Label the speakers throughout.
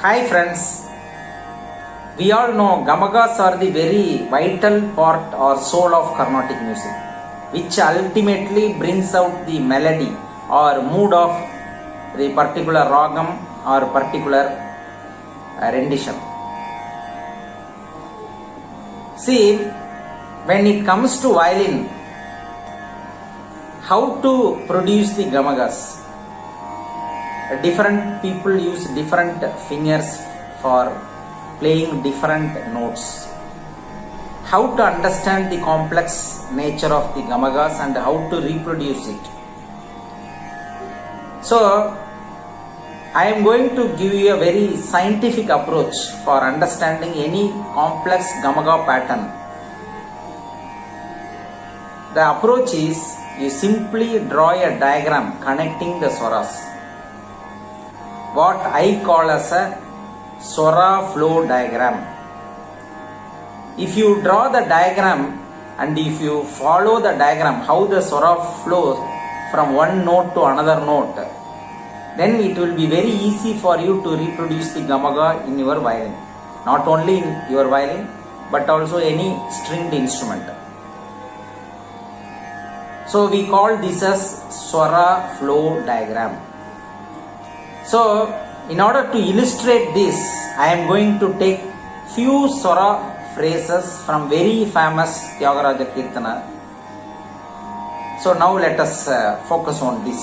Speaker 1: Hi friends, we all know Gamakas are the very vital part or soul of Carnatic music, which ultimately brings out the melody or mood of the particular ragam or particular rendition. See, when it comes to violin, how to produce the Gamakas? Different people use different fingers for playing different notes. How to understand the complex nature of the Gamakas and how to reproduce it. So, I am going to give you a very scientific approach for understanding any complex Gamaka pattern. The approach is you simply draw a diagram connecting the swaras. What I call as a swara flow diagram. If you draw the diagram and if you follow the diagram how the swara flows from one note to another note, then it will be very easy for you to reproduce the Gamaka in your violin. Not only in your violin but also any stringed instrument. So we call this as swara flow diagram. So, in order to illustrate this, I am going to take few swara phrases from very famous Tyagaraja Kirtana. So, now let us focus on this.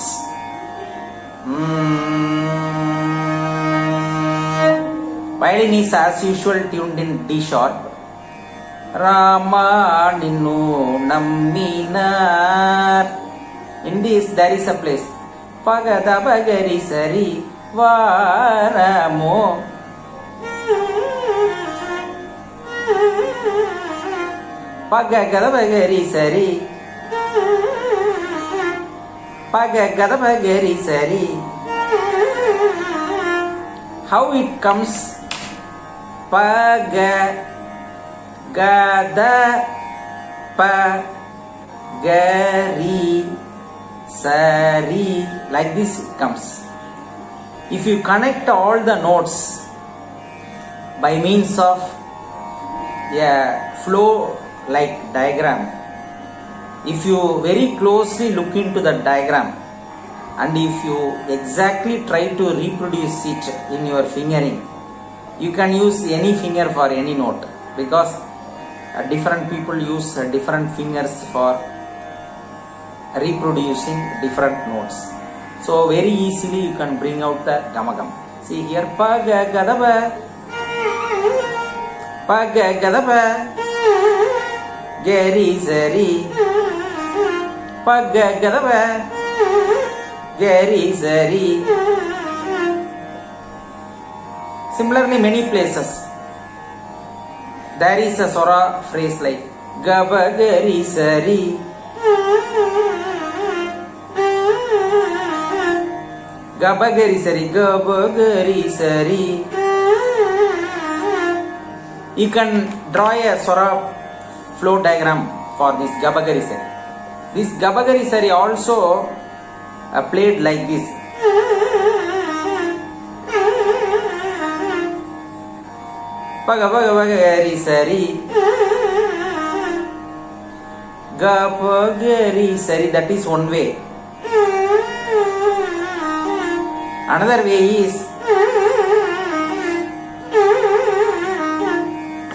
Speaker 1: Violin is as usual tuned in D sharp. Rama Ninu Namminar. In this, there is a place. Pagada Bagari Sari. Varamo Pagagada Bagari Sari Pagagada Bagari Sari. How it comes? Pagagada Pagari Sari. Like this it comes. If you connect all the notes by means of a flow like diagram, if you very closely look into the diagram and if you exactly try to reproduce it in your fingering, you can use any finger for any note because different people use different fingers for reproducing different notes. So very easily you can bring out the Gamakam. See here, Pagagadaba, Pagagadaba, Geri Zeri, Pagagadaba, Geri Zeri. Similarly, many places there is a swara phrase like Gabagari Sari. Gabagari Sari, Gabagari Sari. You can draw a swara flow diagram for this Gabagari Sari. This Gabagari Sari also played like this. Gabagari Sari. Gabagari Sari, that is one way. Another way is,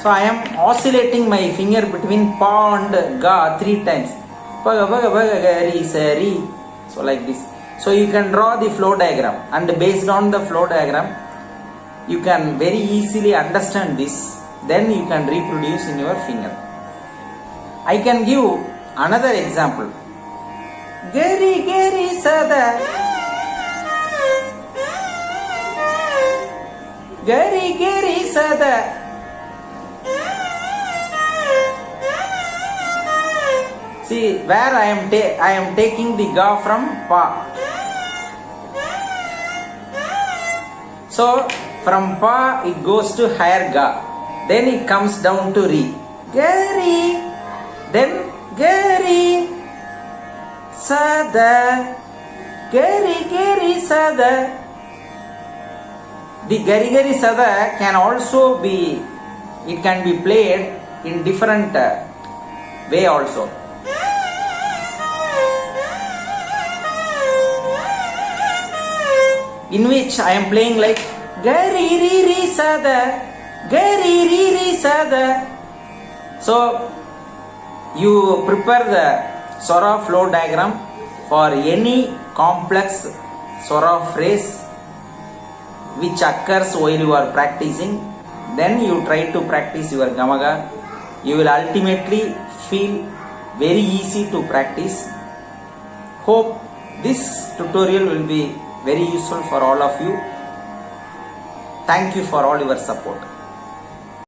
Speaker 1: so I am oscillating my finger between pa and ga 3 times. So like this. So you can draw the flow diagram and based on the flow diagram, you can very easily understand this. Then you can reproduce in your finger. I can give another example. Geri Geri Sada. Geri Geri Sada. See where I am taking the ga from pa. So from pa it goes to higher ga. Then it comes down to re. Geri. Then Geri Sada. Geri Geri Sada. The Gari Gari Sada can also be, it can be played in different way also. In which I am playing like Gari Ri Ri Sada, Gari Ri Ri Sada. So you prepare the Swara flow diagram for any complex Swara phrase which occurs while you are practicing. Then you try to practice your Gamaka. You will ultimately feel very easy to practice. Hope this tutorial will be very useful for all of you. Thank you for all your support.